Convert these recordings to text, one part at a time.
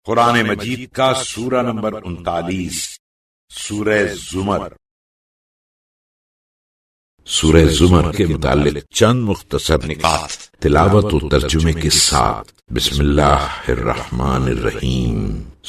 قرآن مجید کا سورہ نمبر 39 سورہ زمر۔ سورہ زمر کے متعلق چند مختصر نکات تلاوت و ترجمے کے ساتھ۔ بسم اللہ الرحمن الرحیم۔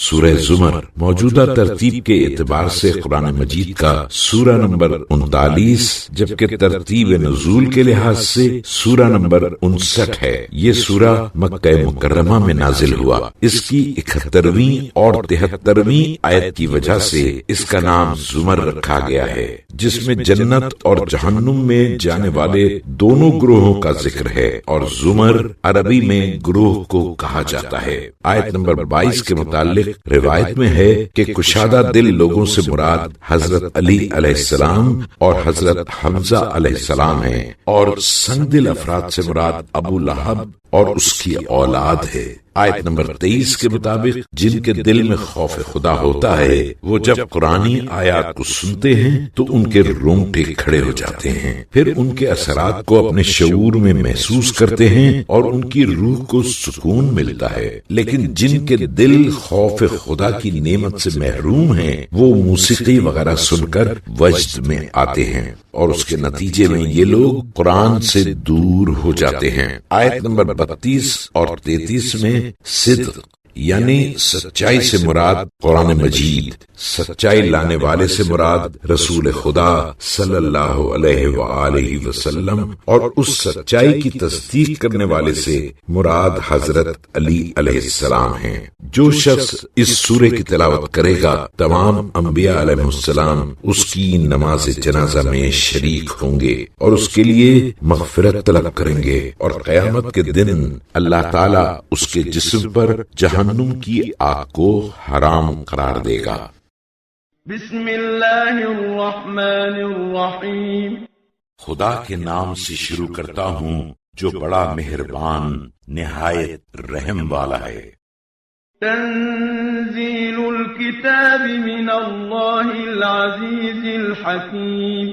سورہ زمر موجودہ ترتیب کے اعتبار سے قرآن مجید کا سورہ نمبر 39 جبکہ ترتیب نزول کے لحاظ سے سورہ نمبر 59 ہے۔ یہ سورہ مکہ مکرمہ میں نازل ہوا۔ اس کی 71ویں اور 73ویں آیت کی وجہ سے اس کا نام زمر رکھا گیا ہے، جس میں جنت اور جہنم میں جانے والے دونوں گروہوں کا ذکر ہے، اور زمر عربی میں گروہ کو کہا جاتا ہے۔ آیت نمبر 22 کے متعلق روایت میں ہے کہ کشادہ دل لوگوں سے مراد حضرت علی علیہ السلام اور حضرت حمزہ علیہ السلام ہیں، اور سنگ دل افراد سے مراد ابو لہب اور اس کی اولاد ہے۔ آیت نمبر 23 کے مطابق جن کے دل میں خوف خدا ہوتا ہے وہ جب قرآنی آیات کو سنتے ہیں تو ان کے رونگٹے کھڑے ہو جاتے ہیں، پھر ان کے اثرات کو اپنے شعور میں محسوس کرتے ہیں اور ان کی روح کو سکون ملتا ہے۔ لیکن جن کے دل خوف خدا کی نعمت سے محروم ہیں وہ موسیقی وغیرہ سن کر وجد میں آتے ہیں، اور اس کے نتیجے میں یہ لوگ قرآن سے دور ہو جاتے ہیں۔ آیت نمبر 32 اور 33 میں صدق یعنی سچائی سے مراد قرآن مجید، سچائی لانے والے سے مراد رسول خدا صلی اللہ علیہ وآلہ وسلم، اور اس سچائی کی تصدیق کرنے والے سے مراد حضرت علی علیہ السلام ہیں۔ جو شخص اس سورے کی تلاوت کرے گا تمام انبیاء علیہ السلام اس کی نماز جنازہ میں شریک ہوں گے اور اس کے لیے مغفرت طلب کریں گے، اور قیامت کے دن اللہ تعالیٰ اس کے جسم پر جہنم کی آگ کو حرام قرار دے گا۔ بسم اللہ الرحمن الرحیم۔ خدا کے نام سے شروع کرتا ہوں جو بڑا مہربان نہایت رحم والا ہے۔ تنزیل الکتاب من اللہ العزیز الحکیم۔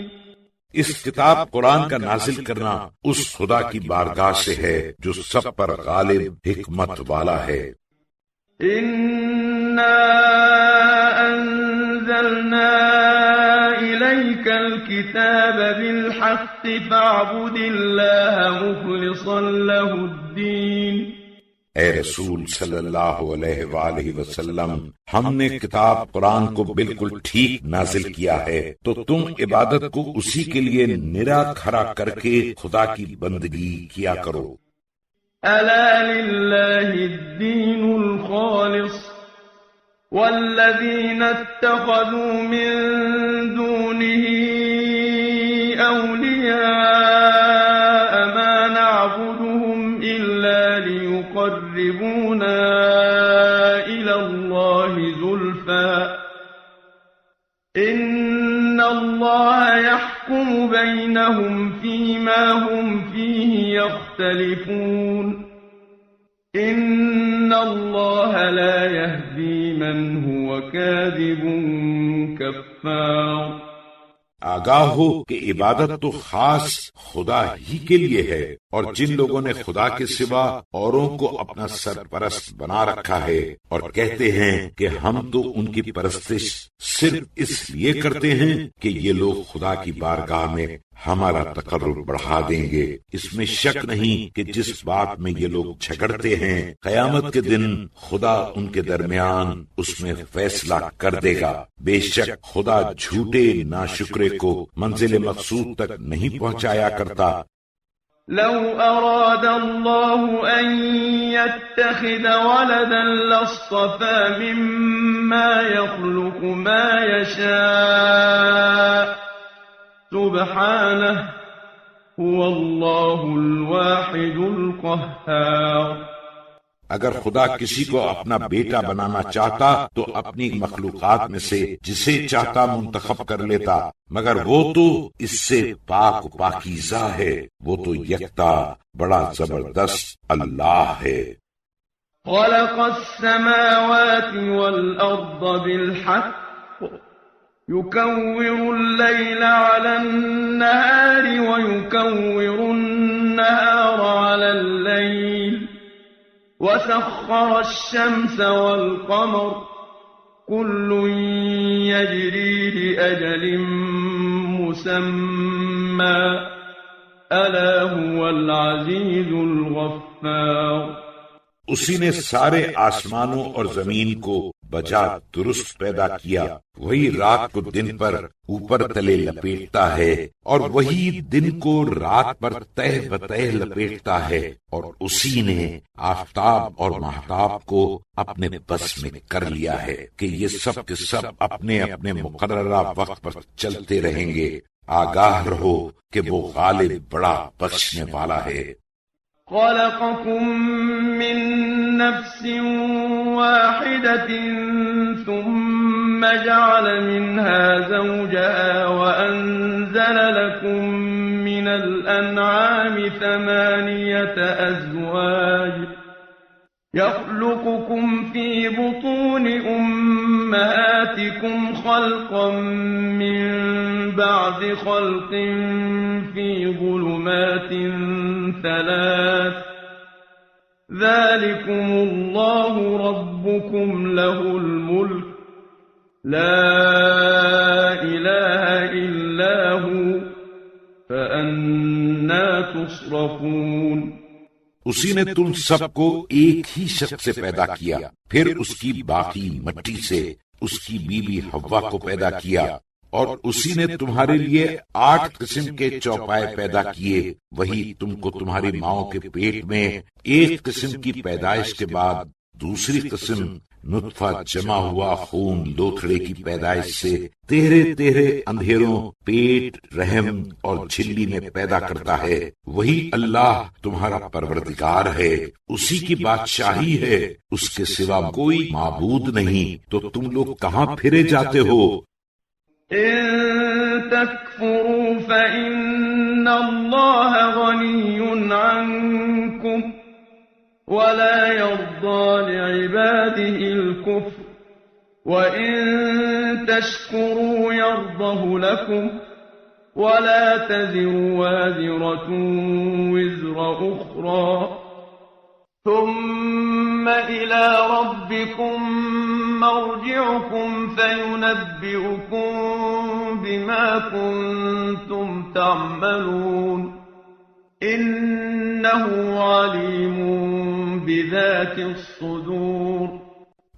اس کتاب قرآن کا نازل کرنا اس خدا کی بارگاہ سے ہے جو سب پر غالب حکمت والا ہے۔ اِنَّا أَنزَلْنَا إِلَيْكَ الْكِتَابَ بِالْحَقِّ فَاعْبُدِ اللَّهَ مُخْلِصًا لَهُ الدِّينَ۔ اے رسول صلی اللہ علیہ وآلہ وسلم، ہم نے کتاب قرآن کو بالکل ٹھیک نازل کیا ہے، تو تم عبادت کو اسی کے لیے نرا کھڑا کر کے خدا کی بندگی کیا کرو۔ أَلَا لِلَّهِ الدِّينُ الْخَالِصُ وَالَّذِينَ اتَّخَذُوا مِن دُونِهِ أَوْلِيَاءَ مَا نَعْبُدُهُمْ إِلَّا لِيُقَرِّبُونَا إِلَى اللَّهِ زُلْفَىٰ إِنَّ اللَّهَ يَحْكُمُ بَيْنَهُمْ فِيمَا هُمْ فِيهِ يَخْتَلِفُونَ إِنَّ اللَّهَ لَا يَهْدِي مَنْ هُوَ كَاذِبٌ كَفَّارٌ۔ آگاہ ہو کہ عبادت تو خاص خدا ہی کے لیے ہے، اور جن لوگوں نے خدا کے سوا اوروں کو اپنا سرپرست بنا رکھا ہے اور کہتے ہیں کہ ہم تو ان کی پرستش صرف اس لیے کرتے ہیں کہ یہ لوگ خدا کی بارگاہ میں ہمارا تقرب بڑھا دیں گے، اس میں شک نہیں کہ جس بات میں یہ لوگ جھگڑتے ہیں قیامت کے دن خدا ان کے درمیان اس میں فیصلہ کر دے گا۔ بے شک خدا جھوٹے ناشکرے کو منزل مقصود تک نہیں پہنچایا کرتا۔ لو أراد الله أن يتخذ ولدا لاصطفى مما يخلق ما يشاء سبحانه هو الله الواحد القهار۔ اگر خدا کسی کو اپنا بیٹا بنانا چاہتا تو اپنی مخلوقات میں سے جسے چاہتا منتخب کر لیتا، مگر وہ تو اس سے پاک و پاکیزہ ہے، وہ تو یکتا بڑا زبردست اللہ ہے۔ خلق السماوات والأرض بالحق يكور الليل على النهار ويكور النهار على الليل وسخر الشمس والقمر كل يجري لأجل مسمى ألا هو العزيز الغفار۔ اسی نے سارے آسمانوں اور زمین کو بجا درست پیدا کیا، وہی رات کو دن پر اوپر تلے لپیٹتا ہے اور وہی دن کو رات پر تہ بتہ لپیٹتا ہے، اور اسی نے آفتاب اور ماہتاب کو اپنے بس میں کر لیا ہے کہ یہ سب کے سب اپنے اپنے مقررہ وقت پر چلتے رہیں گے۔ آگاہ رہو کہ وہ غالب بڑا بخشنے والا ہے۔ خلقكم من نفس واحدة ثم جعل منها زوجها وأنزل لكم من الأنعام 8 أزواج يخلقكم في بطون أمهاتكم خلقا من بعد خلق في ظلمات 3 ذلكم الله ربكم له الملك لا إله إلا هو فأنا تصرفون۔ اسی نے تم سب کو ایک ہی شخص سے پیدا کیا، پھر اس کی باقی مٹی سے اس کی بیوی حوا کو پیدا کیا، اور اسی نے تمہارے لیے 8 قسم کے چوپائے پیدا کیے، وہی تم کو تمہاری ماؤں کے پیٹ میں ایک قسم کی پیدائش کے بعد دوسری قسم نطفہ جمع ہوا خون لوتھڑے کی پیدائش سے 13 اندھیروں پیٹ، رحم اور جھلی میں پیدا کرتا ہے۔ وہی اللہ تمہارا پروردگار ہے، اسی کی بادشاہی ہے، اس کے سوا کوئی معبود نہیں، تو تم لوگ کہاں پھرے جاتے ہو؟ إن تكفروا فإن الله غني عنكم ولا يرضى لعباده الكفر وإن تشكروا يرضه لكم ولا تزر وازرة وزر أخرى ثم إلى ربكم مرجعكم فينبئكم بما كنتم تعملون إنه عليم بذات الصدور۔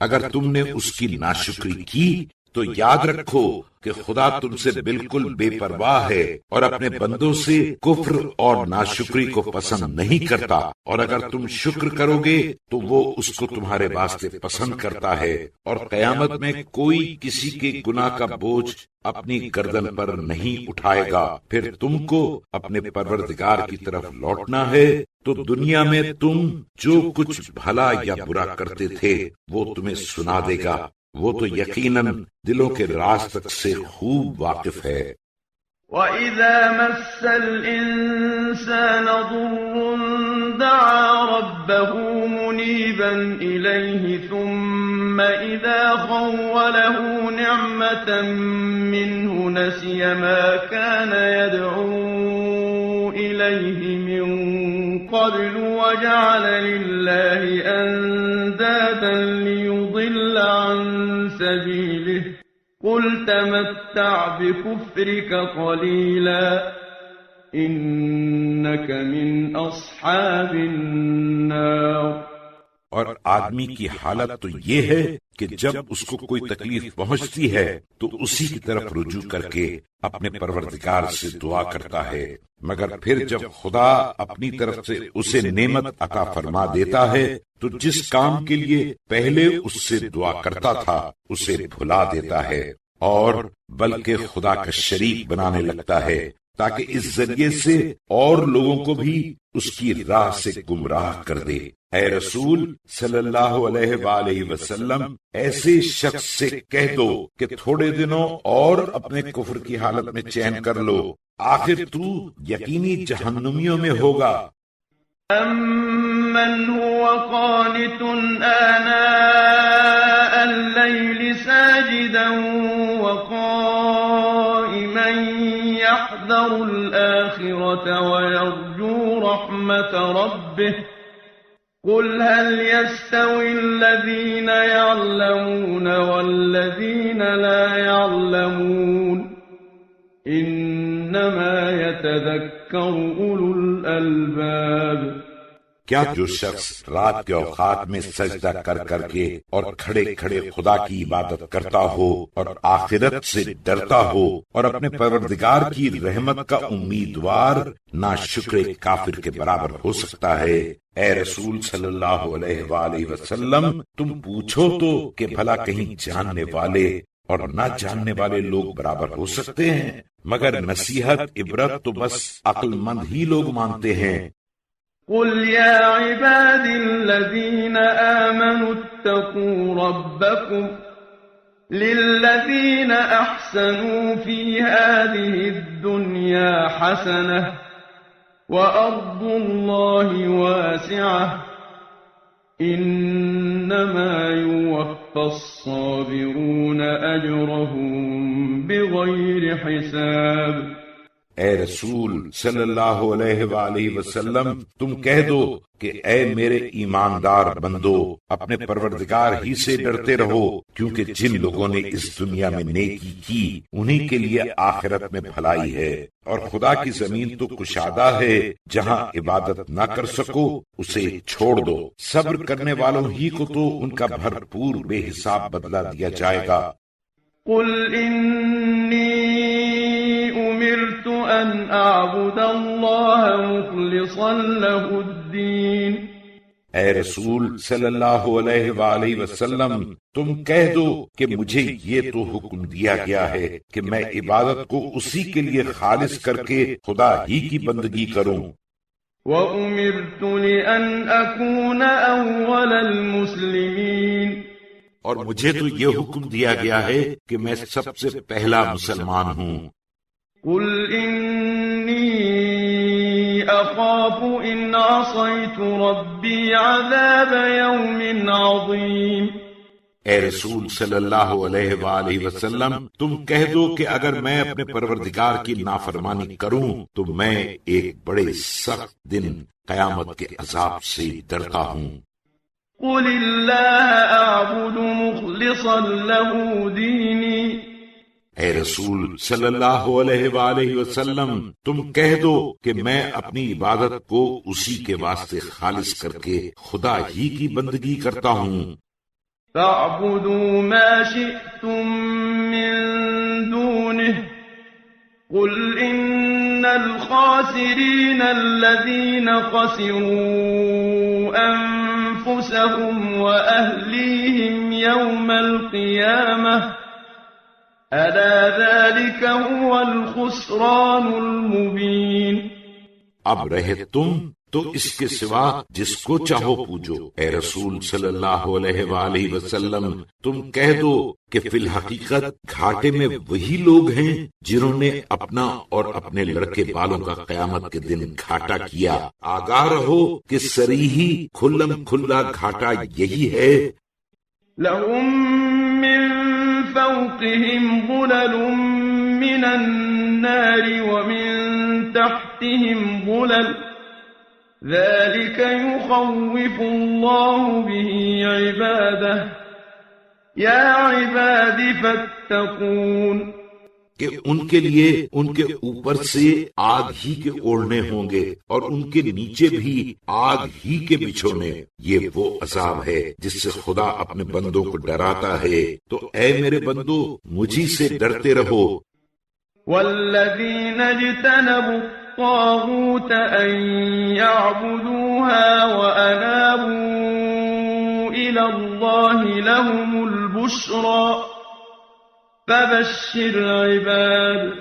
اگر تم نے اس کی ناشکری کی تو یاد رکھو کہ خدا تم سے بالکل بے پرواہ ہے اور اپنے بندوں سے کفر اور ناشکری کو پسند نہیں کرتا، اور اگر تم شکر کرو گے تو وہ اس کو تمہارے واسطے پسند کرتا ہے، اور قیامت میں کوئی کسی کے گناہ کا بوجھ اپنی گردن پر نہیں اٹھائے گا۔ پھر تم کو اپنے پروردگار کی طرف لوٹنا ہے، تو دنیا میں تم جو کچھ بھلا یا برا کرتے تھے وہ تمہیں سنا دے گا، وہ تو یقیناً دلوں کے راز تک سے خوب واقف ہے۔ وَإِذَا مَسَّ الْإِنسَانَ ضُرٌّ دَعَا رَبَّهُ مُنِيبًا إِلَيْهِ ثُمَّ إِذَا خَوَّلَهُ نِعْمَةً مِّنْهُ نَسِيَ مَا كَانَ يَدْعُو إِلَيْهِ مِن قَبْلُ وَجَعَلَ لِلَّهِ أَندَادًا لِّيُضِلَّ عَن سَبِيلِهِ قُلْ تَمَتَّعْ بِكُفْرِكَ قَلِيلًا إِنَّكَ مِنْ أَصْحَابِ النَّارِ۔ اور آدمی کی حالت تو یہ ہے کہ جب اس کو کوئی تکلیف پہنچتی ہے تو اسی کی طرف رجوع کر کے اپنے پروردگار سے دعا کرتا ہے، مگر پھر جب خدا اپنی طرف سے اسے نعمت عطا فرما دیتا ہے تو جس کام کے لیے پہلے اس سے دعا کرتا تھا اسے بھلا دیتا ہے، اور بلکہ خدا کا شریک بنانے لگتا ہے تاکہ اس ذریعے سے اور لوگوں کو بھی اس کی راہ سے گمراہ کر دے۔ اے رسول صلی اللہ علیہ وآلہ وسلم، ایسے شخص سے کہہ دو کہ تھوڑے دنوں اور اپنے کفر کی حالت میں چین کر لو، آخر تو یقینی جہنمیوں میں ہوگا۔ أَمَّنْ هُوَ قَانِتٌ آنَاءَ اللَّيْلِ سَاجِدًا وَقَائِمًا يَحْذَرُ الْآخِرَةَ وَيَرْجُو رَحْمَةَ رَبِّهِ قل هل يستوي الذين يعلمون والذين لا يعلمون إنما يتذكر أولو الألباب کیا جو شخص رات کے اوقات میں سجدہ کر کر کے اور کھڑے کھڑے خدا کی عبادت کرتا ہو اور آخرت سے ڈرتا ہو اور اپنے پروردگار کی رحمت کا امیدوار ناشکر کافر کے برابر ہو سکتا ہے؟ اے رسول صلی اللہ علیہ وآلہ وسلم، تم پوچھو تو کہ بھلا کہیں جاننے والے اور نہ جاننے والے لوگ برابر ہو سکتے ہیں؟ مگر نصیحت عبرت تو بس عقل مند ہی لوگ مانتے ہیں۔ قل يا عباد الذين آمنوا اتقوا ربكم للذين أحسنوا في هذه الدنيا حسنة وأرض الله واسعة إنما يوفى الصابرون أجرهم بغير حساب۔ اے رسول صلی اللہ علیہ وآلہ وسلم، تم کہہ دو کہ اے میرے ایماندار بندو، اپنے پروردگار ہی سے ڈرتے رہو، کیونکہ جن لوگوں نے اس دنیا میں نیکی کی انہی کے لیے آخرت میں بھلائی ہے، اور خدا کی زمین تو کشادہ ہے، جہاں عبادت نہ کر سکو اسے چھوڑ دو، صبر کرنے والوں ہی کو تو ان کا بھرپور بے حساب بدلہ دیا جائے گا۔ قل أمرت أن أعبد الله مخلصا له الدين۔ اے رسول صلی اللہ علیہ وآلہ وسلم، تم کہہ دو کہ مجھے یہ تو حکم دیا گیا ہے کہ میں عبادت کو اسی کے لیے خالص کر کے خدا ہی کی بندگی کروں۔ وَأُمِرْتُ لِأَنْ أَكُونَ أَوَّلَ الْمُسْلِمِينَ، اور مجھے تو یہ حکم دیا گیا ہے کہ میں سب سے پہلا مسلمان ہوں۔ قل إني أخاف إن عصيت ربي عذاب يوم عظيم۔ اے رسول صلی اللہ علیہ وآلہ وسلم، تم کہہ دو کہ اگر میں اپنے پروردگار کی نافرمانی کروں تو میں ایک بڑے سخت دن قیامت کے عذاب سے ڈرتا ہوں۔ قل الله أعبد مخلصا له ديني۔ اے رسول صلی اللہ علیہ وآلہ وسلم، تم کہہ دو کہ میں اپنی عبادت کو اسی کے واسطے خالص کر کے خدا ہی کی بندگی کرتا ہوں۔ فاعبدوا ما شئتم من دونه قل إن الخاسرين الذين خسروا أنفسهم وأهليهم يوم القيامة ألا ذلك هو الخسران المبين۔ اب رہے تم تو اس کے سوا جس کو چاہو پوجو۔ اے رسول صلی اللہ علیہ وآلہ وسلم، تم کہہ دو کہ فی الحقیقت گھاٹے میں وہی لوگ ہیں جنہوں نے اپنا اور اپنے لڑکے بالوں کا قیامت کے دن گھاٹا کیا۔ آگاہ رہو کہ صریحی کھلم کھلا گھاٹا یہی ہے۔ لهم من فوقهم ظلل من النار ومن تحتهم ظلل ذلك يخوف الله به عباده يا عباد فاتقون۔ کہ ان کے لیے ان کے اوپر سے آگ ہی کے اوڑھنے ہوں گے اور ان کے نیچے بھی آگ ہی کے بچھونے۔ یہ وہ عذاب ہے جس سے خدا اپنے بندوں کو ڈراتا ہے، تو اے میرے بندو مجھی سے ڈرتے رہو۔ والذین اجتنبوا الطاغوت ان يعبدوها وانابوا الى اللہ لهم البشرى فبشر عباد۔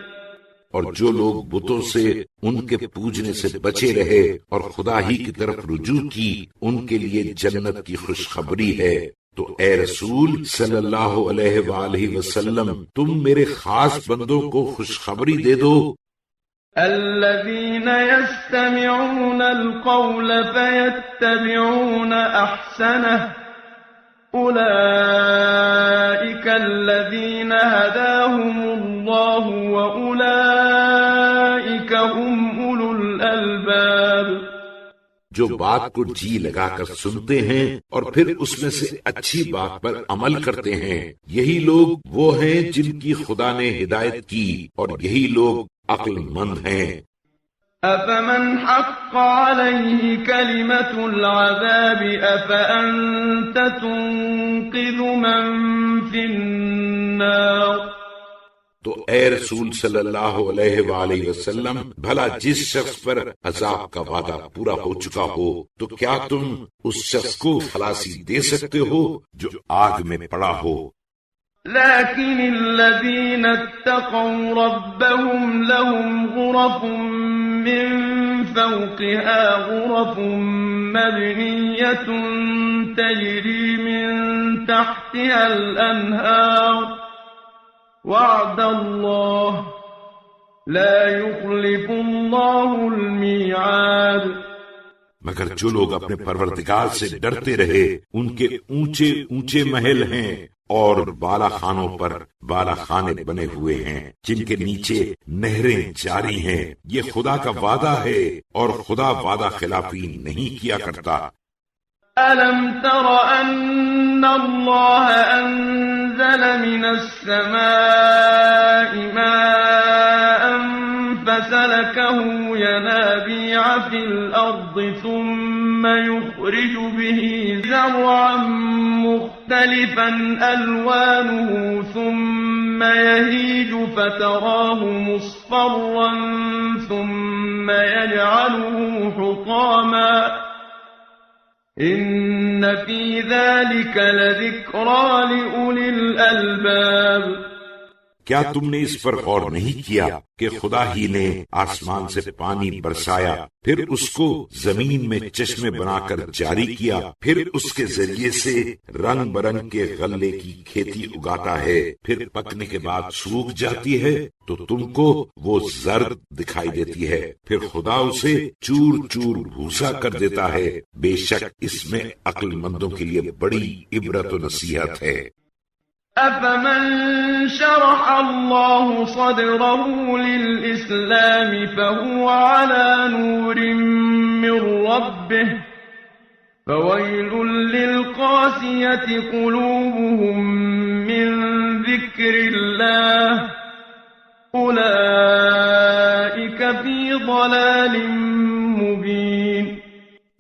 اور جو لوگ بتوں سے ان کے پوجنے سے بچے رہے اور خدا ہی کی طرف رجوع کی، ان کے لیے جنت کی خوشخبری ہے۔ تو اے رسول صلی اللہ علیہ وآلہ وسلم، تم میرے خاص بندوں کو خوشخبری دے دو۔ الذين يستمعون القول فيتبعون أحسنه أولئك الذين هداهم الله وأولئك هم أولو الألباب۔ جو بات کو جی لگا کر سنتے ہیں اور پھر اس میں سے اچھی بات پر عمل کرتے ہیں، یہی لوگ وہ ہیں جن کی خدا نے ہدایت کی، اور یہی لوگ عقل مند ہیں۔ أفمن حق عليه كلمة العذاب أفأنت تنقذ من في النار۔ تو اے رسول صلی اللہ علیہ وآلہ وسلم، بھلا جس شخص پر عذاب کا وعدہ پورا ہو چکا ہو تو کیا تم اس شخص کو خلاصی دے سکتے ہو جو آگ میں پڑا ہو؟ لكن الذين اتقوا ربهم لهم غرف من فوقها غرف مبنية تجري من تحتها الأنهار وعد الله لا يخلف الله الميعاد۔ مگر جو لوگ اپنے پروردگار سے ڈرتے رہے ان کے اونچے اونچے محل ہیں اور بالا خانوں پر بالا خانے بنے ہوئے ہیں جن کے نیچے نہریں جاری ہیں۔ یہ خدا کا وعدہ ہے اور خدا وعدہ خلافی نہیں کیا کرتا۔ أَلَمْ تَرَ أَنَّ اللَّهَ أَنزَلَ مِنَ السَّمَاءِ مَاءً فَسَلَكَهُ يَنَابِيعَ فِي الْأَرْضِ ثُمَّ يُخْرِجُ بِهِ زَرْعًا مُخْتَلِفًا أَلْوَانُهُ ثُمَّ يَهِيجُ فَتَرَاهُ مُصْفَرًّا ثُمَّ يَجْعَلُهُ حُطَامًا إِنَّ فِي ذَلِكَ لَذِكْرَى لِأُولِي الْأَلْبَابِ۔ کیا تم نے اس پر غور نہیں کیا کہ خدا ہی نے آسمان سے پانی برسایا، پھر اس کو زمین میں چشمے بنا کر جاری کیا، پھر اس کے ذریعے سے رنگ برنگ کے غلے کی کھیتی اگاتا ہے، پھر پکنے کے بعد سوکھ جاتی ہے تو تم کو وہ زرد دکھائی دیتی ہے، پھر خدا اسے چور چور بھوسا کر دیتا ہے۔ بے شک اس میں عقل مندوں کے لیے بڑی عبرت و نصیحت ہے۔ أَفَمَن شَرَحَ اللَّهُ صَدْرَهُ لِلْإِسْلَامِ فَهُوَ عَلَى نُورٍ مِّن رَّبِّهِ فَوَيْلٌ لِّلْقَاسِيَةِ قُلُوبُهُم مِّن ذِكْرِ اللَّهِ أُولَٰئِكَ فِي ضَلَالٍ مُّبِينٍ۔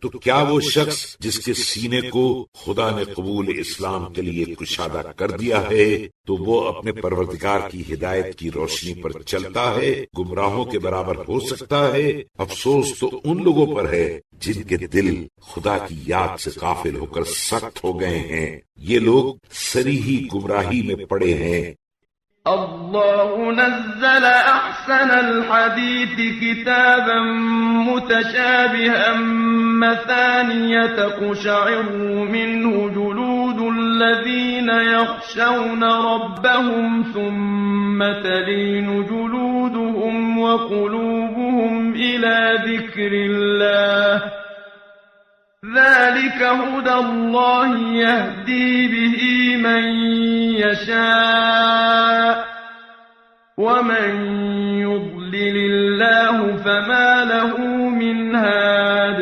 تو کیا وہ شخص جس کے سینے کو خدا نے قبول اسلام کے لیے کشادہ کر دیا ہے تو وہ اپنے پروردگار کی ہدایت کی روشنی پر چلتا ہے گمراہوں کے برابر ہو سکتا ہے؟ افسوس تو ان لوگوں پر ہے جن کے دل خدا کی یاد سے غافل ہو کر سخت ہو گئے ہیں، یہ لوگ صریحی گمراہی میں پڑے ہیں۔ الله نزل أحسن الحديث كتابا متشابها مثانية تقشعر منه جلود الذين يخشون ربهم ثم تلين جلودهم وقلوبهم إلى ذكر الله ذلك هدى الله يهدي به من يشاء ومن يضلل الله فما له من هاد۔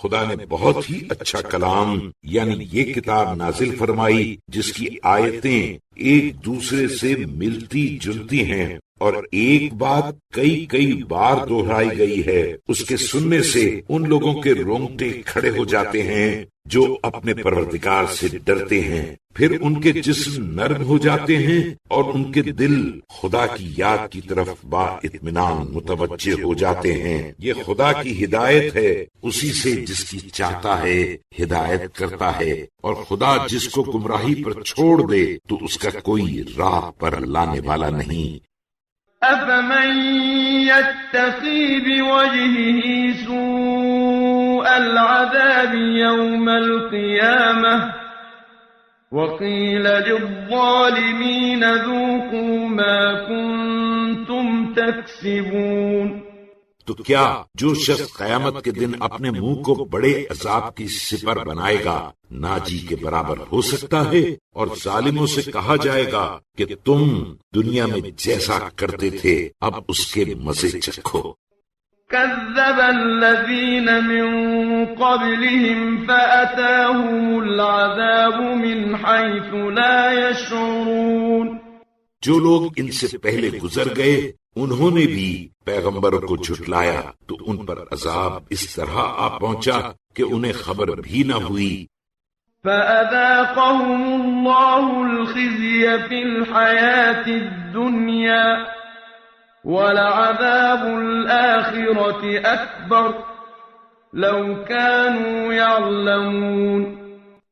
خدا نے بہت ہی اچھا کلام یعنی یہ کتاب نازل فرمائی جس کی آیتیں ایک دوسرے سے ملتی جلتی ہیں اور ایک بات کئی بار دہرائی گئی ہے۔ اس کے سننے سے ان لوگوں کے رونگٹے کھڑے ہو جاتے ہیں جو اپنے پروردگار سے ڈرتے ہیں، پھر ان کے جسم نرم ہو جاتے ہیں اور ان کے دل خدا کی یاد کی طرف با اطمینان متوجہ ہو جاتے ہیں۔ یہ خدا کی ہدایت ہے، اسی سے جس کی چاہتا ہے ہدایت کرتا ہے، اور خدا جس کو گمراہی پر چھوڑ دے تو اس کا کوئی راہ پر لانے والا نہیں۔ أَفَمَن يَتَّقِي بِوَجْهِهِ سُوءَ الْعَذَابِ يَوْمَ الْقِيَامَةِ وَقِيلَ لِلظَّالِمِينَ ذُوقُوا مَا كُنتُمْ تَكْسِبُونَ۔ تو کیا جو شخص قیامت کے دن اپنے منہ کو بڑے عذاب کی سپر بنائے گا ناجی کے برابر ہو سکتا ہے؟ اور ظالموں سے کہا جائے گا کہ تم دنیا میں جیسا کرتے تھے اب اس کے مزے چکھو۔ كذب الذين من قبلهم فأتاهم العذاب من حيث لا يشعرون. جو لوگ ان سے پہلے گزر گئے انہوں نے بھی پیغمبروں کو جھٹلایا تو ان پر عذاب اس طرح آ پہنچا کہ انہیں خبر بھی نہ ہوئی. فأذاقهم الله الخزي في الحياة الدنيا ولعذاب الآخرة أكبر لو كانوا يعلمون.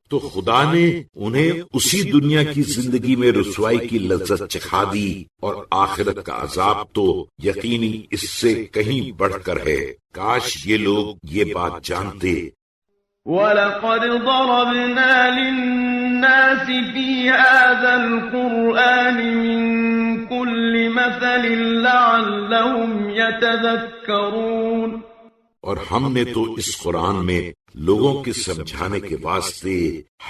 تو خدا نے انہیں اسی دنیا کی زندگی میں رسوائی کی لذت چکھا دی اور آخرت کا عذاب تو یقینی اس سے کہیں بڑھ کر ہے. کاش یہ لوگ یہ بات جانتے. وَلَقَدْ ضَرَبْنَا لِلنَّاسِ فِي هَذَا الْقُرْآنِ مِنْ كُلِّ مَثَلٍ لَعَلَّهُمْ يَتَذَكَّرُونَ. اور ہم نے تو اس قرآن میں لوگوں کے سمجھانے کے واسطے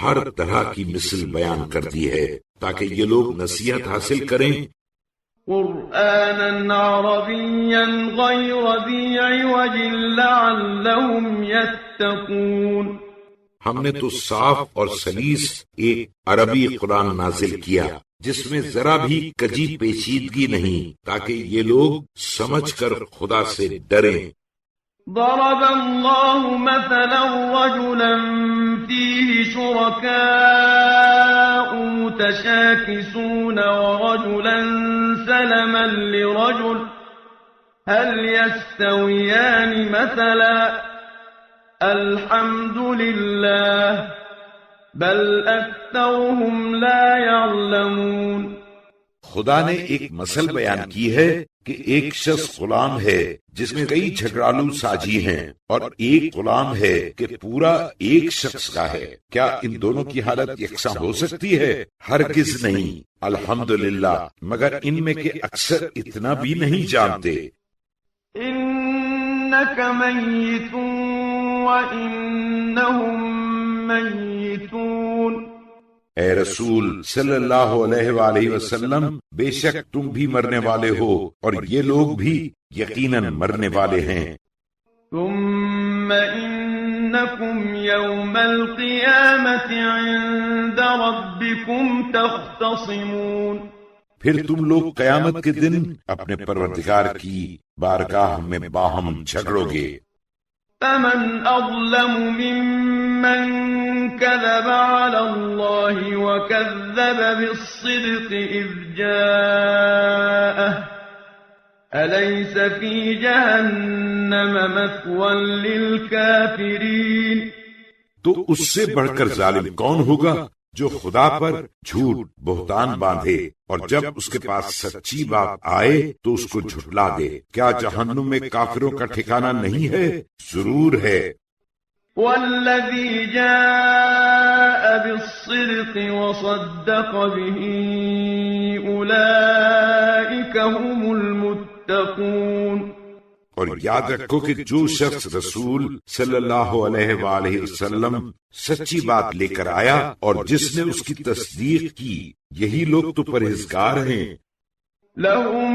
ہر طرح کی مثل بیان کر دی ہے تاکہ یہ لوگ نصیحت حاصل کریں. قرآنا عربيا غير ذي عوج لعلهم يتقون. ہم نے تو صاف اور سلیس ایک عربی قرآن نازل کیا جس میں ذرا بھی کجی پیچیدگی نہیں تاکہ یہ لوگ سمجھ کر خدا سے ڈریں. ضرب الله مثلا رجلا فيه شركاء متشاكسون ورجلا سلما لرجل هل يستويان مثلا الحمد لله بل أكثرهم لا يعلمون. خدا نے ایک مثل بیان کی ہے کہ ایک شخص غلام ہے جس میں کئی جھگڑالو ساجی ہیں اور ایک غلام ہے کہ پورا ایک شخص کا ہے. کیا ان دونوں کی حالت یکساں ہو سکتی ہے؟ ہرگز نہیں. الحمدللہ مگر ان میں کے اکثر اتنا بھی نہیں جانتے. انک میت وانہم میتون. اے رسول صلی اللہ علیہ وآلہ وسلم بے شک تم بھی مرنے والے ہو اور یہ لوگ بھی یقیناً مرنے والے ہیں. ثم انکم یوم القیامت عند ربکم تختصمون. پھر تم لوگ قیامت کے دن اپنے پروردگار کی بارگاہ میں باہم جھگڑو گے. فمن اظلم ممن كذب على الله وكذب بالصدق إذ جاءه أليس في جهنم مثوى للكافرين. تو اس سے بڑھ کر ظالم کون ہوگا جو خدا پر جھوٹ بہتان باندھے اور جب اس کے پاس سچی بات آئے تو اس کو جھٹلا دے. کیا جہنم میں کافروں کا ٹھکانہ نہیں ہے؟ ضرور ہے. والذي جاء بالصدق وصدق به أولئك هم المتقون. اور یاد رکھو کہ جو شخص رسول صلی اللہ علیہ وآلہ وسلم سچی بات لے کر آیا اور جس نے اس کی تصدیق کی یہی لوگ تو پرہیزگار ہیں. لهم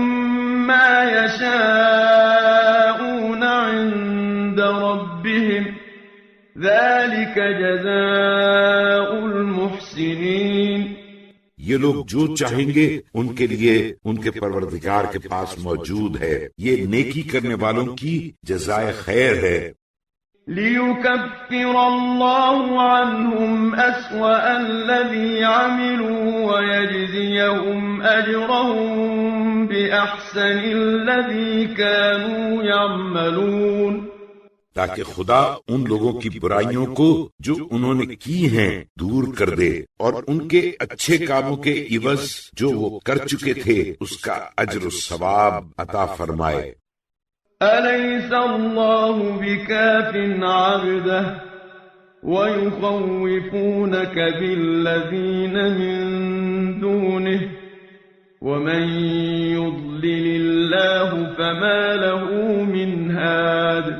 ما يشاءون عند ربهم ذلك جزاء المحسنين. یہ لوگ جو چاہیں گے ان کے لیے ان کے پروردگار کے پاس موجود ہے. یہ نیکی کرنے والوں کی جزائے خیر ہے. لِيُكَفِّرَ اللَّهُ عَنْهُمْ أَسْوَأَ الَّذِي عَمِلُوا وَيَجْزِيَهُمْ أَجْرَهُمْ بِأَحْسَنِ الَّذِي كَانُوا يَعْمَلُونَ. تاکہ خدا ان لوگوں کی برائیوں کو جو انہوں نے کی ہیں دور کر دے اور ان کے اچھے کاموں کے عوض جو وہ کر چکے تھے اس کا اجر و ثواب عطا فرمائے. أَلَيْسَ اللَّهُ بِكَافٍ عَبْدَهُ وَيُخَوِّفُونَكَ بِالَّذِينَ مِن دُونِهِ وَمَن يُضْلِلِ اللَّهُ فَمَا لَهُ مِنْ هَادٍ.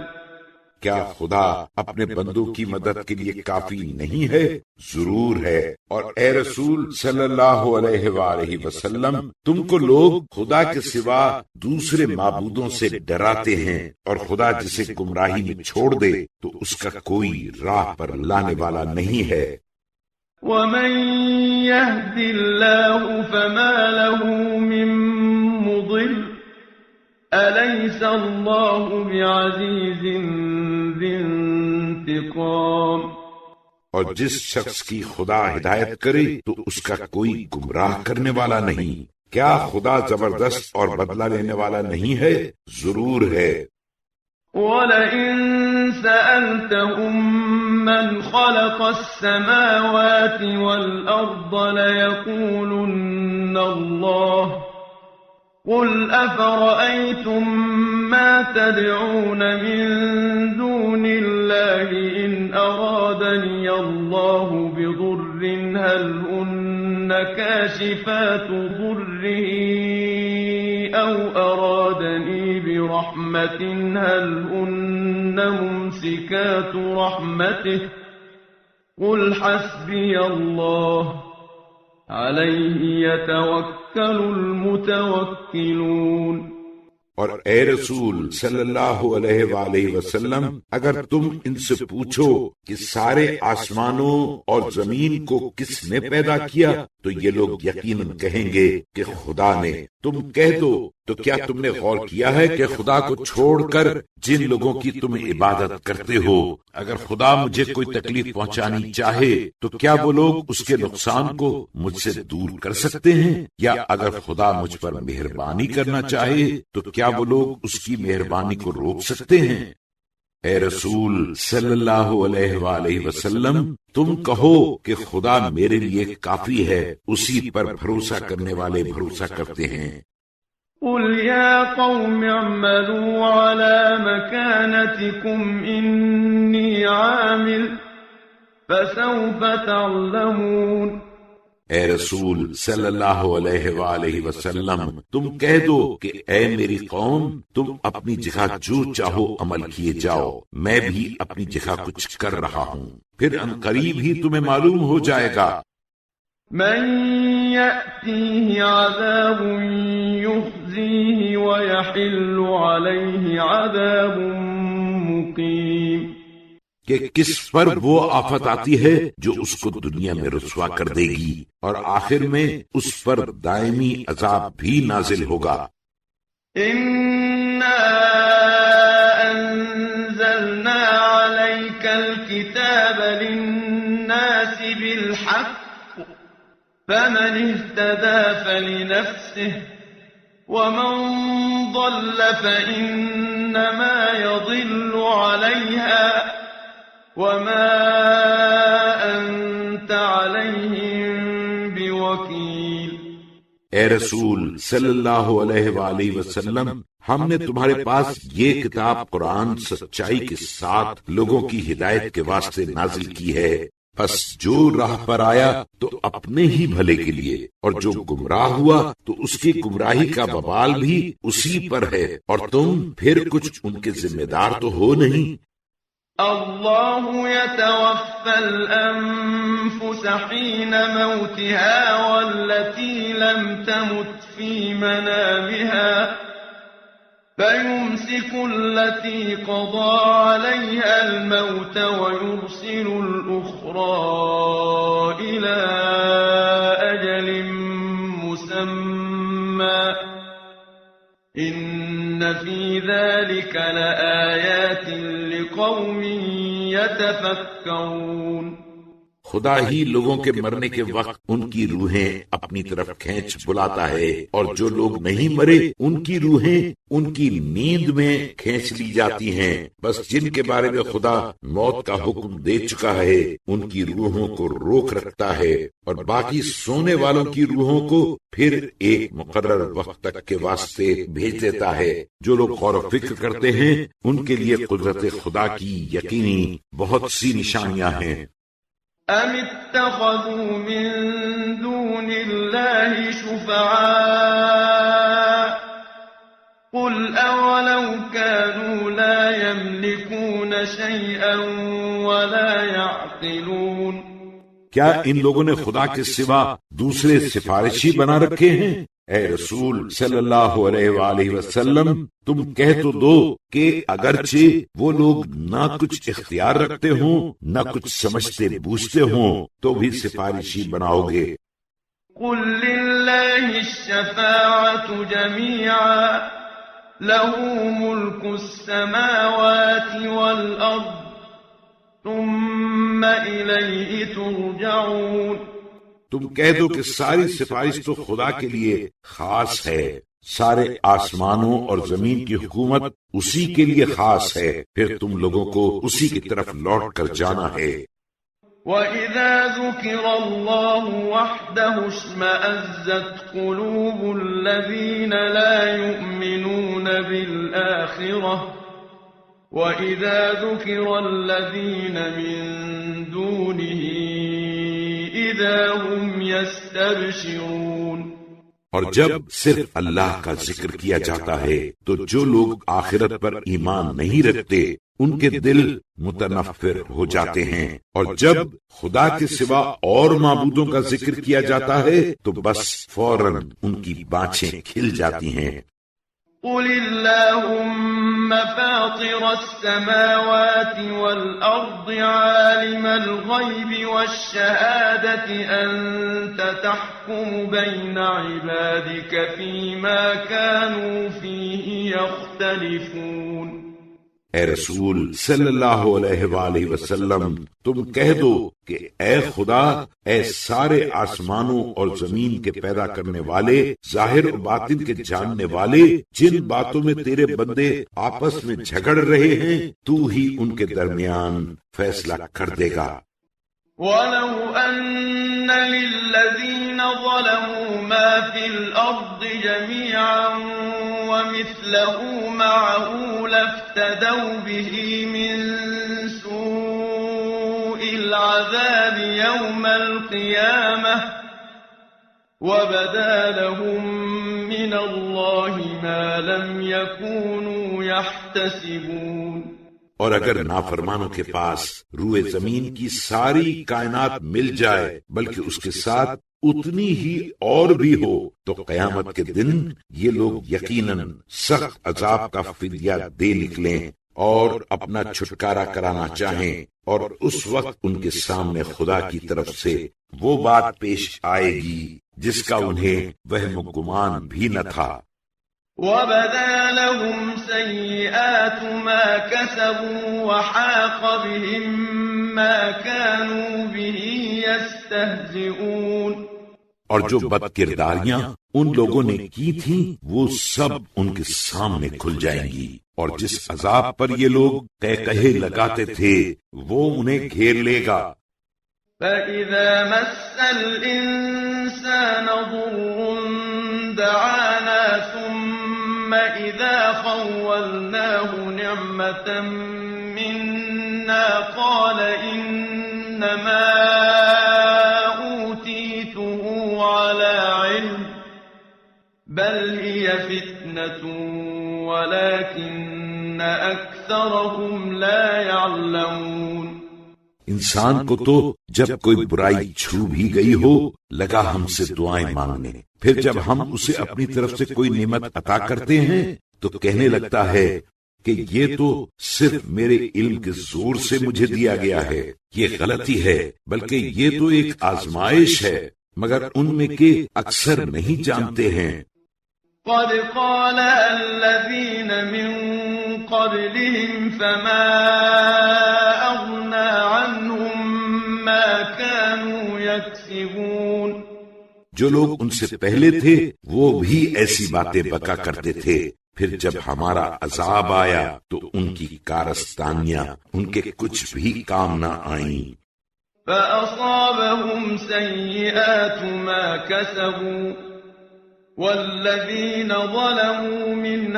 کیا خدا اپنے بندوں کی مدد کے لیے کافی نہیں ہے؟ ضرور ہے۔ اور اے رسول صلی اللہ علیہ وآلہ وسلم، تم کو لوگ خدا کے سوا دوسرے معبودوں سے ڈراتے ہیں، اور خدا جسے گمراہی میں چھوڑ دے تو اس کا کوئی راہ پر لانے والا نہیں ہے۔ وَمَن يَهْدِ اللَّهُ فَمَا لَهُ مِن مُّضِلٍّ أَلَيْسَ اللَّهُ بِعَزِيزٍ ذِي انتِقَامٍ۔ اور جس شخص کی خدا ہدایت کرے تو اس کا کوئی گمراہ کرنے والا نہیں۔ کیا خدا زبردست اور بدلہ لینے والا نہیں ہے؟ ضرور ہے۔ وَلَئِن سَأَلْتَهُم مَّنْ خَلَقَ السَّمَاوَاتِ وَالْأَرْضَ لَيَقُولُنَّ اللَّهُ قُلْ أَفَرَأَيْتُم مَّا تَدْعُونَ مِن دُونِ اللَّهِ إِنْ أَرَادَنِيَ اللَّهُ بِضُرٍّ هَلْ هُنَّ كَاشِفَاتُ ضُرِّهِ أَوْ أَرَادَنِي بِرَحْمَةٍ هَلْ هُنَّ مُمْسِكَاتُ رَحْمَتِهِ قُلْ حَسْبِيَ اللَّهُ عَلَيْهِ يَتَوَكَّلُ الْمُتَوَكِّلُونَ۔ اور اے رسول صلی اللہ علیہ وآلہ وسلم، اگر تم ان سے پوچھو کہ سارے آسمانوں اور زمین کو کس نے پیدا کیا تو یہ لوگ یقیناً کہیں گے کہ خدا نے۔ تم کہہ دو تو کیا تم نے غور کیا ہے کہ خدا کو چھوڑ کر جن لوگوں کی تم عبادت کرتے ہو، اگر خدا مجھے کوئی تکلیف پہنچانی چاہے تو کیا وہ لوگ اس کے نقصان کو مجھ سے دور کر سکتے ہیں؟ یا اگر خدا مجھ پر مہربانی کرنا چاہے تو کیا وہ لوگ اس کی مہربانی کو روک سکتے ہیں؟ اے رسول صلی اللہ علیہ وآلہ وسلم، تم کہو کہ خدا میرے لیے کافی ہے، اسی پر بھروسہ کرنے والے بھروسہ کرتے ہیں۔ قُلْ يَا قَوْمِ اعْمَلُوا عَلَى مَكَانَتِكُمْ إِنِّي عَامِلٌ فَسَوْفَ تَعْلَمُونَ۔ اے رسول صلی اللہ علیہ وآلہ وسلم، تم کہہ دو کہ اے میری قوم، تم اپنی جگہ جو چاہو عمل کیے جاؤ، میں بھی اپنی جگہ کچھ کر رہا ہوں، پھر عنقریب ہی تمہیں معلوم ہو جائے گا۔ من يأتيه عذاب يخزيه ويحل عليه عذاب مقيم۔ کہ کس پر وہ آفت آتی ہے جو اس کو دنیا میں رسوا کر دے گی، اور آخر میں اس پر دائمی عذاب بھی نازل ہوگا۔ إنا أنزلنا عليك الكتاب للناس بالحق فمن اهتدى فلنفسه ومن ضل فإنما يضل عليها وما أنت عليهم بوكيل۔ اے رسول صلی اللہ علیہ وآلہ وسلم، ہم نے تمہارے پاس یہ کتاب قرآن سچائی کے ساتھ لوگوں کی ہدایت کے واسطے نازل کی ہے، پس جو راہ پر آیا تو اپنے ہی بھلے کے لیے، اور جو گمراہ ہوا تو اس کی گمراہی کا وبال بھی اسی پر ہے، اور تم پھر کچھ ان کے ذمہ دار تو ہو نہیں۔ اللہ يتوفى الأنفس حين موتها والتي لم تمت في منامها فيمسك التي قضى عليها الموت ويرسل الأخرى إلى أجل مسمى إن في ذلك لآيات لقوم يتفكرون۔ خدا ہی لوگوں کے مرنے کے وقت ان کی روحیں اپنی طرف کھینچ بلاتا ہے، اور جو لوگ نہیں مرے ان کی روحیں ان کی نیند میں کھینچ لی جاتی ہیں، بس جن کے بارے میں خدا موت کا حکم دے چکا ہے ان کی روحوں کو روک رکھتا ہے، اور باقی سونے والوں کی روحوں کو پھر ایک مقرر وقت تک کے واسطے بھیج دیتا ہے۔ جو لوگ غور و فکر کرتے ہیں ان کے لیے قدرت خدا کی یقینی بہت سی نشانیاں ہیں۔ أَمِ اتَّخَذُوا مِن دُونِ اللَّهِ شُفَعَاءَ قُلْ أَوَلَوْ كَانُوا لَا يَمْلِكُونَ شيئا ولا يعقلون کیا ان لوگوں نے خدا کے سوا دوسرے سفارشی بنا رکھے ہیں؟ اے رسول صلی اللہ علیہ وآلہ وسلم، تم کہہ تو دو کہ اگرچہ وہ لوگ نہ کچھ اختیار رکھتے ہوں نہ کچھ سمجھتے بوجھتے ہوں تو بھی سفارشی بناؤ گے۔ قل لله الشفاعة جميعا له ملك السماوات والأرض ثم إليه ترجعون۔ تم کہہ دو کہ ساری سفارش تو خدا کے لیے خاص ہے، سارے آسمانوں اور زمین کی حکومت اسی کے لیے خاص ہے، پھر تم لوگوں کو اسی کی طرف لوٹ کر جانا ہے۔ وَإِذَا ذُكِرَ اللَّهُ وَحْدَهُ اشْمَأَزَّتْ قُلُوبُ الَّذِينَ لَا يُؤْمِنُونَ بِالْآخِرَةِ وَإِذَا ذُكِرَ الَّذِينَ مِن دُونِهِ إِذَا هُمْ يَسْتَبْشِرُونَ۔ اور جب صرف اللہ کا ذکر کیا جاتا ہے تو جو لوگ آخرت پر ایمان نہیں رکھتے ان کے دل متنفر ہو جاتے ہیں، اور جب خدا کے سوا اور معبودوں کا ذکر کیا جاتا ہے تو بس فوراً ان کی بانچیں کھل جاتی ہیں۔ قل اللهم فاطر السماوات والأرض عالم الغيب والشهادة أنت تحكم بين عبادك فيما كانوا فيه يختلفون۔ اے رسول صلی اللہ علیہ وآلہ وسلم، تم کہہ دو کہ اے خدا، اے سارے آسمانوں اور زمین کے پیدا کرنے والے، ظاہر و باطن کے جاننے والے، جن باتوں میں تیرے بندے آپس میں جھگڑ رہے ہیں تو ہی ان کے درمیان فیصلہ کر دے گا۔ وَلَوْ أَنَّ لِلَّذِينَ ظَلَمُوا مَا فِي الْأَرْضِ جَمِيعًا وَمِثْلَهُ مَعَهُ لَافْتَدَوْا بِهِ مِنْ سُوءِ الْعَذَابِ يَوْمَ الْقِيَامَةِ وَبَدَا لَهُم مِّنَ اللَّهِ مَا لَمْ يَكُونُوا يَحْتَسِبُونَ۔ اور اگر نافرمانوں کے پاس روئے زمین کی ساری کائنات مل جائے بلکہ اس کے ساتھ اتنی ہی اور بھی ہو تو قیامت کے دن یہ لوگ یقیناً سخت عذاب کا فدیہ دے نکلیں اور اپنا چھٹکارا کرانا چاہیں، اور اس وقت ان کے سامنے خدا کی طرف سے وہ بات پیش آئے گی جس کا انہیں وہم و گمان بھی نہ تھا۔ وَبَدَا لَهُمْ سَيِّئَاتُ مَا كَسَبُوا وَحَاقَ بِهِم مَّا كَانُوا بِهِ يَسْتَهْزِئُونَ۔ اور جو بد کرداریاں ان لوگوں نے کی تھیں وہ سب ان کے سامنے کھل جائیں گی، اور جس عذاب پر یہ لوگ قہقہے لگاتے تھے وہ انہیں گھیر لے گا۔ فَإِذَا مَسَّ الْإِنسَانَ ضُرٌّ دَعَانَا ثُمَّ إِذَا خَوَّلْنَاهُ نِعْمَةً مِنَّا قَالَ إِنَّمَا أُوتِيتُهُ عَلَى عِلْمٍ بَلْ هِيَ فِتْنَةٌ وَلَكِنَّ أَكْثَرَهُمْ لَا يَعْلَمُونَ۔ انسان کو تو جب کوئی برائی چھو بھی گئی ہو لگا ہم سے دعائیں مانگنے، پھر جب ہم اسے اپنی طرف سے کوئی نعمت عطا کرتے ہیں تو کہنے لگتا ہے کہ یہ تو صرف میرے علم کے زور سے مجھے دیا گیا ہے۔ یہ غلطی ہے، بلکہ یہ تو ایک آزمائش ہے، مگر ان میں کے اکثر نہیں جانتے ہیں۔ قد قال الذين من قبلهم فما أغنى عنهم ما كانوا يكسبون۔ جو لوگ ان سے پہلے تھے وہ بھی ایسی باتیں بکا کرتے تھے، پھر جب ہمارا عذاب آیا تو ان کی کارستانیاں ان کے کچھ بھی کام نہ آئیں۔ فأصابهم سيئات ما كسبوا والذين ظلموا من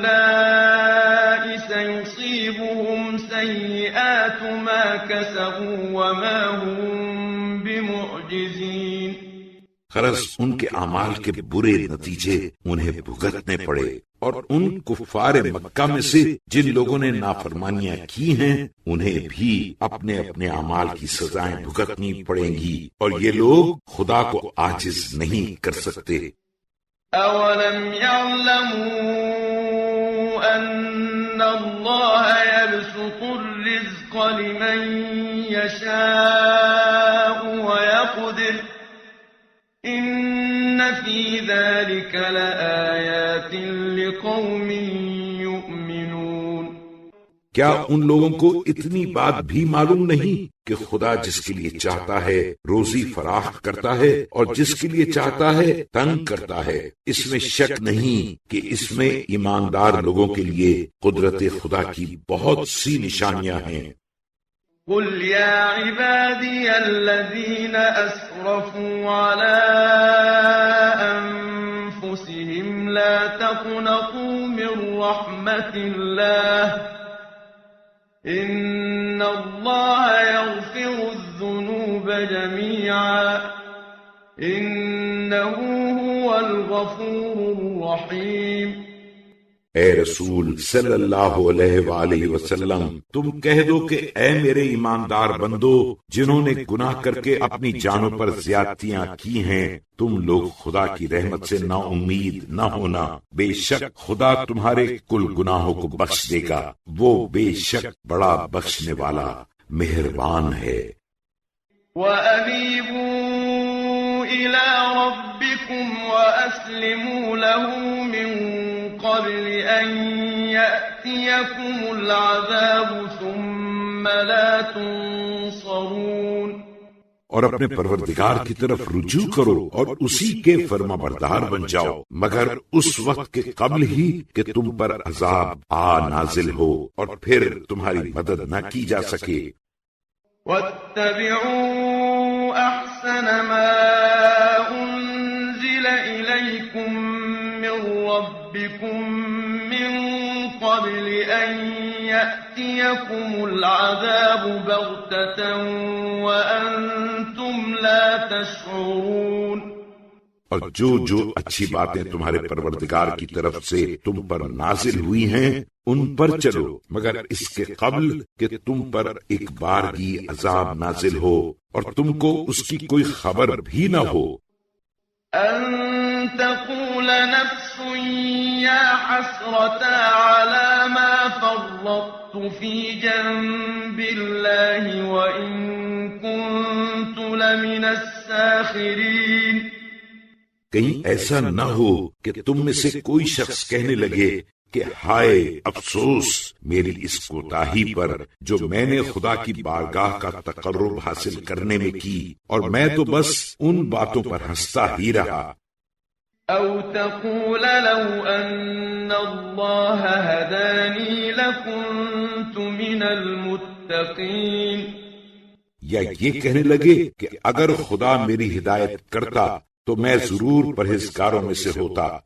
هؤلاء سيصيبهم سيئات ما كسبوا وما هم بمعجزين۔ غرض ان کے اعمال کے برے نتیجے انہیں بھگتنے پڑے، اور ان کفار مکہ میں سے جن لوگوں نے نافرمانیاں کی ہیں انہیں بھی اپنے اپنے اعمال کی سزائیں بھگتنی پڑیں گی، اور یہ لوگ خدا کو عاجز نہیں کر سکتے۔ أَوَلَمْ يَعْلَمُوا أَنَّ اللَّهَ يَبْسُطُ الرِّزْقَ لِمَن يَشَاءُ وَيَقْدِرُ إِنَّ فِي ذَلِكَ لَآيَاتٍ لِقَوْمٍ يُؤْمِنُونَ۔ کیا ان لوگوں کو اتنی بات بھی معلوم نہیں کہ خدا جس کے لیے چاہتا ہے روزی فراخ کرتا ہے اور جس کے لیے چاہتا ہے تنگ کرتا ہے؟ اس میں شک نہیں کہ اس میں ایماندار لوگوں کے لیے قدرت خدا کی بہت سی نشانیاں ہیں۔ قل يا عبادي الذين أسرفوا على أنفسهم لا تقنطوا من رحمة الله إن الله يغفر الذنوب جميعا إنه هو الغفور الرحيم۔ اے رسول صلی اللہ علیہ وآلہ وسلم، تم کہہ دو کہ اے میرے ایماندار بندو جنہوں نے گناہ کر کے اپنی جانوں پر زیادتیاں کی ہیں، تم لوگ خدا کی رحمت سے نا امید نہ ہونا، بے شک خدا تمہارے کل گناہوں کو بخش دے گا، وہ بے شک بڑا بخشنے والا مہربان ہے۔ وَأَنِيبُوا إِلَى رَبِّكُمْ وَأَسْلِمُوا لَهُ مِن قبل أن يأتيكم العذاب ثم لا تنصرون۔ اور اپنے پروردگار کی طرف رجوع کرو اور اسی کے فرما بردار بن جاؤ، مگر اس وقت کے قبل ہی کہ تم پر عذاب نازل ہو اور پھر تمہاری مدد نہ کی جا سکے۔ وَاتَّبِعُوا أَحْسَنَ مَا أُنزِلَ إِلَيْكُم مِّن رَّبِّكُم مِّن قَبْلِ أَن يَأْتِيَكُمُ الْعَذَابُ بَغْتَةً وَأَنتُمْ لَا تَشْعُرُونَ۔ اور جو اچھی باتیں تمہارے پروردگار کی طرف سے تم پر نازل ہوئی ہیں ان پر چلو، مگر اس کے قبل کہ تم پر ایک بارگی عذاب نازل ہو اور تم کو اس کی کوئی خبر بھی نہ ہو۔ أن تقول نفس يا حسرة على ما فرطت في جنب الله وإن كنت لمن الساخرين۔ کہیں ایسا نہ ہو کہ تم میں سے کوئی شخص کہنے لگے کہ ہائے افسوس میری اس کوتاہی پر جو میں نے خدا کی بارگاہ کا تقرب حاصل کرنے میں کی، اور میں تو بس ان باتوں پر ہنستا ہی رہا۔ أو تقول لو أن الله هداني لكنت من المتقين۔ یا یہ کہنے لگے کہ اگر خدا میری ہدایت کرتا تو میں ضرور پرہیزگاروں میں سے ہوتا۔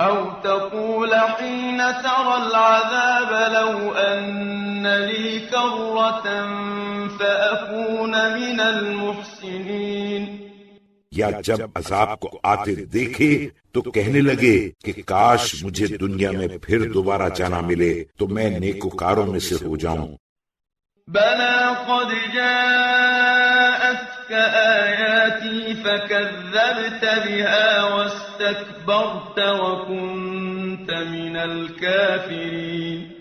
أو تقول حين ترى العذاب لو أن لي كرة فأكون من المحسنين۔ یا جب عذاب کو آتے دیکھے تو کہنے لگے کہ کاش مجھے دنیا میں پھر دوبارہ جانا ملے تو میں نیکوکاروں میں سے ہو جاؤں۔ بلى قد جاءتك آياتي فكذبت بها واستكبرت وكنت من الكافرين۔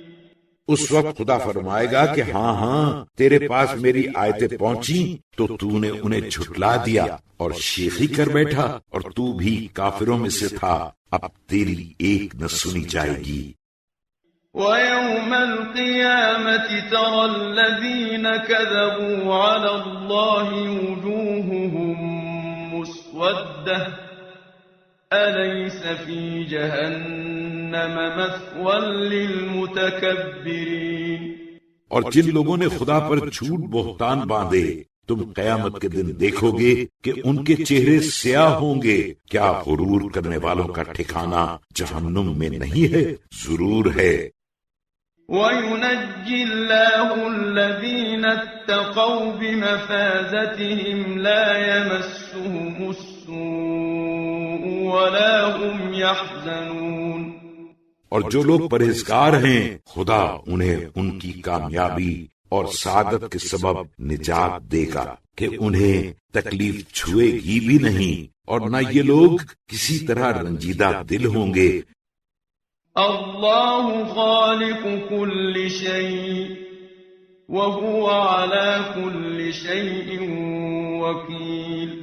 اس وقت خدا فرمائے گا کہ ہاں تیرے پاس میری آیتیں پہنچی تو تو نے انہیں جھٹلا دیا اور شیخی کر بیٹھا اور تو بھی کافروں میں سے تھا، اب تیری ایک نہ سنی جائے گی۔ وَيَوْمَ الْقِيَامَةِ تَرَى الَّذِينَ كَذَبُوا عَلَى اللَّهِ وُجُوهُهُمْ مُسْوَدَّةٌ أَلَيْسَ فِي جَهَنَّمَ مَثْوًى لِلْمُتَكَبِّرِينَ۔ اور جن لوگوں نے خدا پر جھوٹ بہتان باندھے تم قیامت کے دن دیکھو گے کہ ان کے چہرے سیاہ ہوں گے، کیا غرور کرنے والوں کا ٹھکانہ جہنم میں نہیں ہے؟ ضرور ہے۔ وَيُنَجِّي اللَّهُ الَّذِينَ اتَّقَوْا بِمَفَازَتِهِمْ لَا يَمَسُّهُمُ السُّوءُ السوء ولا هم يحزنون۔ اور جو لوگ پرہیزگار ہیں خدا انہیں ان کی کامیابی اور سعادت کے سبب نجات دے گا کہ انہیں تکلیف چھوئے گی بھی نہیں، اور نہ یہ لوگ کسی طرح رنجیدہ دل ہوں گے۔ اللہ خالق كل شيء وهو على كل شيء وكيل۔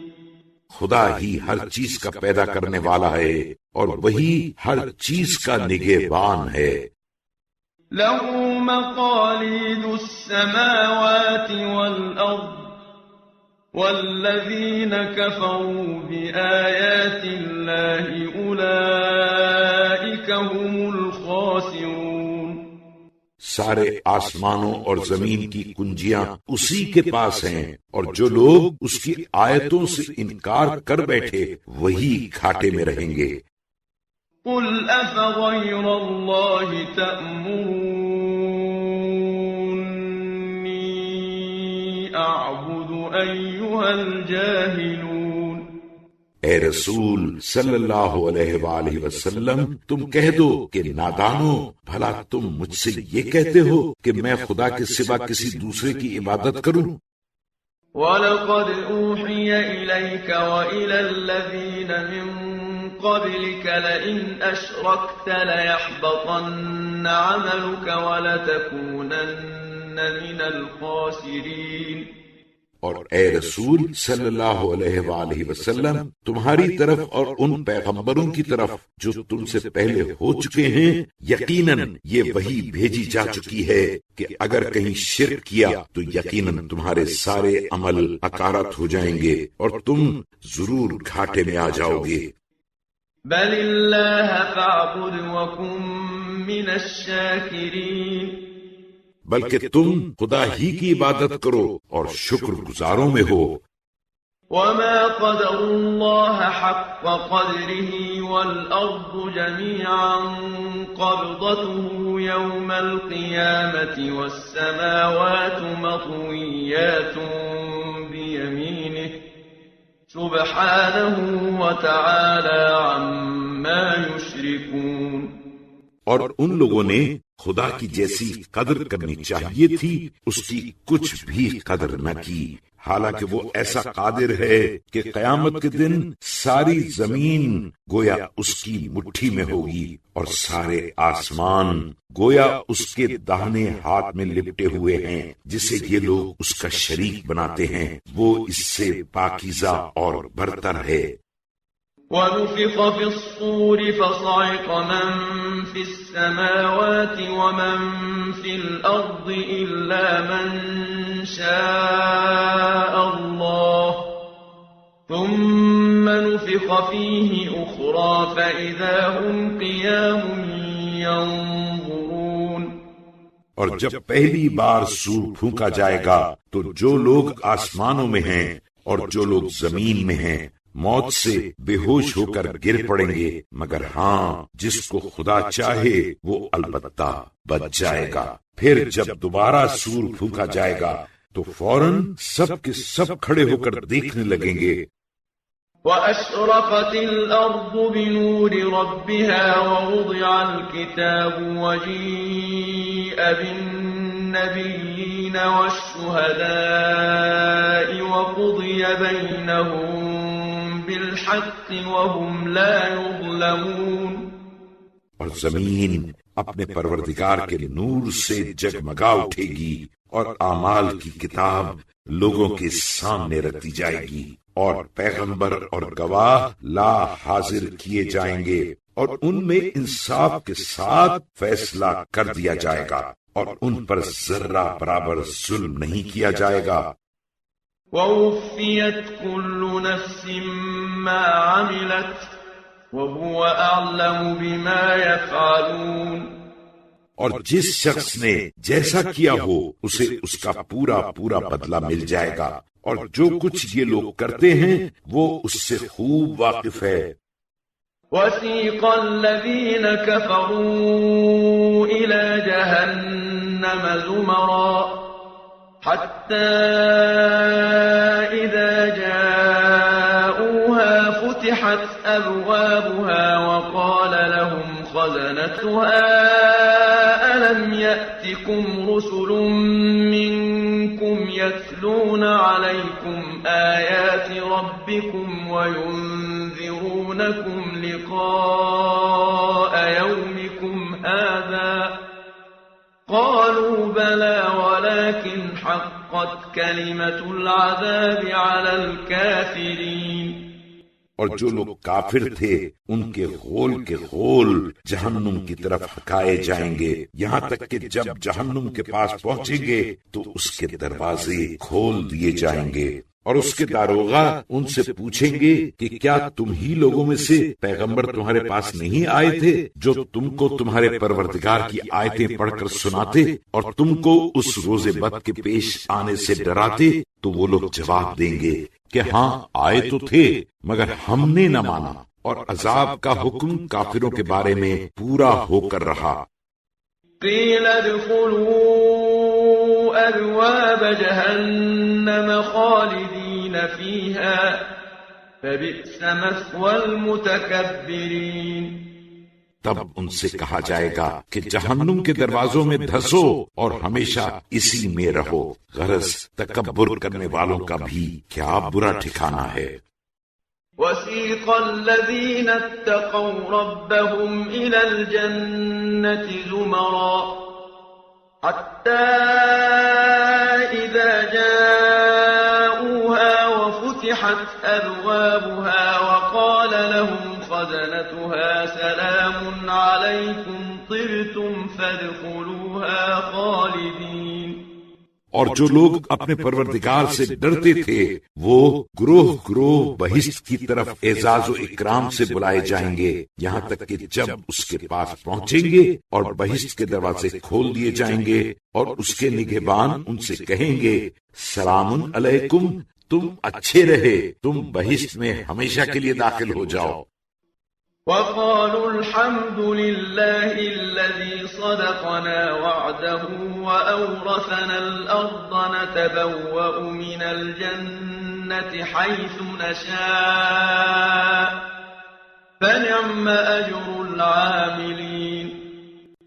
خدا ہی ہر چیز کا پیدا کرنے والا ہے اور وہی ہر چیز کا نگہبان ہے۔ له مقاليد السماوات والأرض والذين كفروا بآيات الله أولئك هم الخاسرون۔ سارے آسمانوں اور زمین کی کنجیاں اسی کے پاس ہیں، اور جو لوگ اس کی آیتوں سے انکار کر بیٹھے وہی گھاٹے میں رہیں گے۔ قل أفغير الله تأمروني أعبد أيها الجاهلون۔ اے رسول صلی اللہ علیہ وآلہ وسلم، تم کہہ دو کہ نادانو، بھلا تم مجھ سے یہ کہتے ہو کہ میں خدا کے سوا کسی دوسرے کی عبادت کروں؟ وَلَقَدْ أُوحِيَ إِلَيْكَ وَإِلَى الَّذِينَ مِن قَبْلِكَ لَئِنْ أَشْرَكْتَ لَيَحْبَطَنَّ عَمَلُكَ وَلَتَكُونَنَّ مِنَ الْخَاسِرِينَ۔ اور اے رسول صلی اللہ علیہ وآلہ وسلم، تمہاری طرف اور ان پیغمبروں کی طرف جو تم سے پہلے ہو چکے ہیں یقیناً یہ وحی بھیجی جا چکی ہے کہ اگر کہیں شرک کیا تو یقیناً تمہارے سارے عمل اکارت ہو جائیں گے اور تم ضرور گھاٹے میں آ جاؤ گے۔ بل اللہ فاعبد وکن من الشاکرین، بلکہ تم خدا ہی کی عبادت کرو اور شکر گزاروں میں ہو۔ وما قدر اللہ حق قدره والأرض جميعا قبضته يوم القيامة والسماوات مطويات بيمينه سبحانه وتعالى عما يشركون۔ اور ان لوگوں نے خدا کی جیسی قدر کرنی چاہیے تھی اس کی کچھ بھی قدر نہ کی، حالانکہ وہ ایسا قادر ہے کہ قیامت کے دن ساری زمین گویا اس کی مٹھی میں ہوگی اور سارے آسمان گویا اس کے داہنے ہاتھ میں لپٹے ہوئے ہیں، جسے یہ لوگ اس کا شریک بناتے ہیں وہ اس سے پاکیزہ اور برتر ہے۔ ونفخ في الصور فصعق من في السماوات ومن في الأرض إلا من شاء الله ثم نفخ فيه أخرى فإذا هم قيام ينظرون۔ اور جب پہلی بار سور پھونکا جائے گا تو جو لوگ آسمانوں میں ہیں اور جو لوگ زمین میں ہیں موت سے بے ہوش ہو کر گر پڑیں گے، مگر ہاں جس کو خدا چاہے وہ البتہ بچ جائے گا۔ پھر جب دوبارہ سور پھونکا جائے گا تو فوراً سب کے سب کھڑے ہو کر دیکھنے لگیں گے۔ وَأَشْرَقَتِ الْأَرْضُ بِنُورِ رَبِّهَا وَوُضِعَ الْكِتَابُ وَجِيءَ بِالنَّبِيِّينَ وَالشُّهَدَاءِ وَقُضِيَ بَيْنَهُم بالحق وهم لا يظلمون۔ اور زمین اپنے پروردگار کے نور سے جگمگا اٹھے گی اور اعمال کی کتاب لوگوں کے سامنے رکھی جائے گی اور پیغمبر اور گواہ لا حاضر کیے جائیں گے اور ان میں انصاف کے ساتھ فیصلہ کر دیا جائے گا اور ان پر ذرہ برابر ظلم نہیں کیا جائے گا۔ وَوُفِّيَتْ كُلُّ نَفْسٍ مَّا عَمِلَتْ وَهُوَ أَعْلَمُ بِمَا يَفْعَلُونَ۔ اور جس شخص نے جیسا کیا ہو اسے اس کا پورا پورا بدلہ مل جائے گا، اور جو کچھ یہ لوگ کرتے ہیں وہ اس سے خوب واقف ہے۔ وَسِيقَ الَّذِينَ كَفَرُوا إِلَى جَهَنَّمَ زُمَرًا حتى إذا جاءوها خزنتها ألم يأتكم رسل منكم يتلون عليكم آيات ربكم وينذرونكم لقاء يومكم هذا قالوا بلى ولكن حقت كلمة العذاب على الكافرين. اور جو لوگ کافر تھے ان کے غول جہنم کی طرف ہکائے جائیں گے، یہاں تک کہ جب جہنم کے پاس پہنچیں گے تو اس کے دروازے کھول دیے جائیں گے، اور اس کے داروغہ ان سے پوچھیں گے کہ کیا تم ہی لوگوں میں سے پیغمبر تمہارے پاس نہیں آئے تھے جو تم کو تمہارے پروردگار کی آیتیں پڑھ کر سناتے اور تم کو اس روز بد کے پیش آنے سے ڈراتے؟ تو وہ لوگ جواب دیں گے کہ ہاں آئے تو تھے مگر ہم نے نہ مانا، اور عذاب کا حکم کافروں کے بارے میں پورا ہو کر رہا۔ قیل ادخلوا ابواب جہنم خالدین فیہا فبئس مثوى المتکبرین۔ تب ان سے کہا جائے گا کہ جہنم کے دروازوں میں دھسو اور ہمیشہ اسی میں رہو، غرض تکبر کرنے والوں کا بھی کیا برا ٹھکانہ ہے۔ وسیق الذین اتقوا ربهم إلى الجنة زمرا حتى إذا جاءوها وفتحت أبوابها وقال لهم خزنتها سلام عليكم طبتم فادخلوها خالدين۔ اور جو لوگ اپنے پروردگار سے ڈرتے تھے وہ گروہ گروہ بہشت کی طرف اعزاز و اکرام سے بلائے جائیں گے، یہاں تک کہ جب اس کے پاس پہنچیں گے اور بہشت کے دروازے کھول دیے جائیں گے اور اس کے نگہبان ان سے کہیں گے سلام علیکم، تم اچھے رہے، تم بہشت میں ہمیشہ کے لیے داخل ہو جاؤ۔ وقالوا الحمد لله الذي صدقنا وعده وأورثنا الأرض نتبوأ من الجنة حيث نشاء فنعم أجر العاملين۔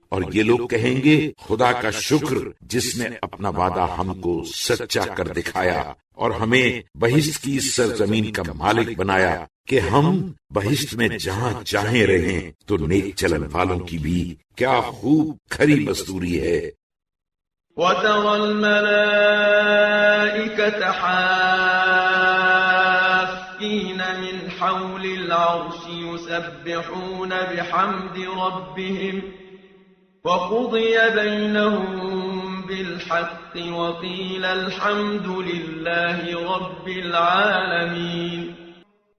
اور یہ لوگ کہیں گے خدا کا شکر جس نے اپنا وعدہ ہم کو سچا کر دکھایا اور ہمیں بہشت کی اس سرزمین کا مالک بنایا کہ ہم بہشت میں جہاں چاہیں رہیں، تو نیک چلن والوں کی بھی کیا خوب کھری مزدوری ہے۔ وَتَرَى الْمَلَائِكَةَ حَافِّينَ مِنْ حَوْلِ الْعَرْشِ يُسَبِّحُونَ بِحَمْدِ رَبِّهِمْ وَقُضِيَ بَيْنَهُم بِالْحَقِّ وَقِيلَ الْحَمْدُ لِلَّهِ رَبِّ الْعَالَمِينَ۔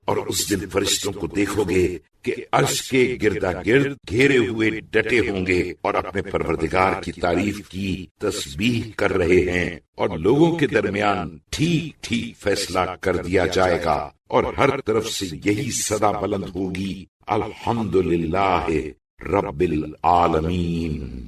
اور اس دن فرشتوں کو دیکھو گے کہ عرش کے گردا گرد گھیرے ہوئے ڈٹے ہوں گے اور اپنے پروردگار کی تعریف کی تسبیح کر رہے ہیں، اور لوگوں کے درمیان ٹھیک ٹھیک فیصلہ کر دیا جائے گا، اور ہر طرف سے یہی صدا بلند ہوگی الحمدللہ رب العالمین۔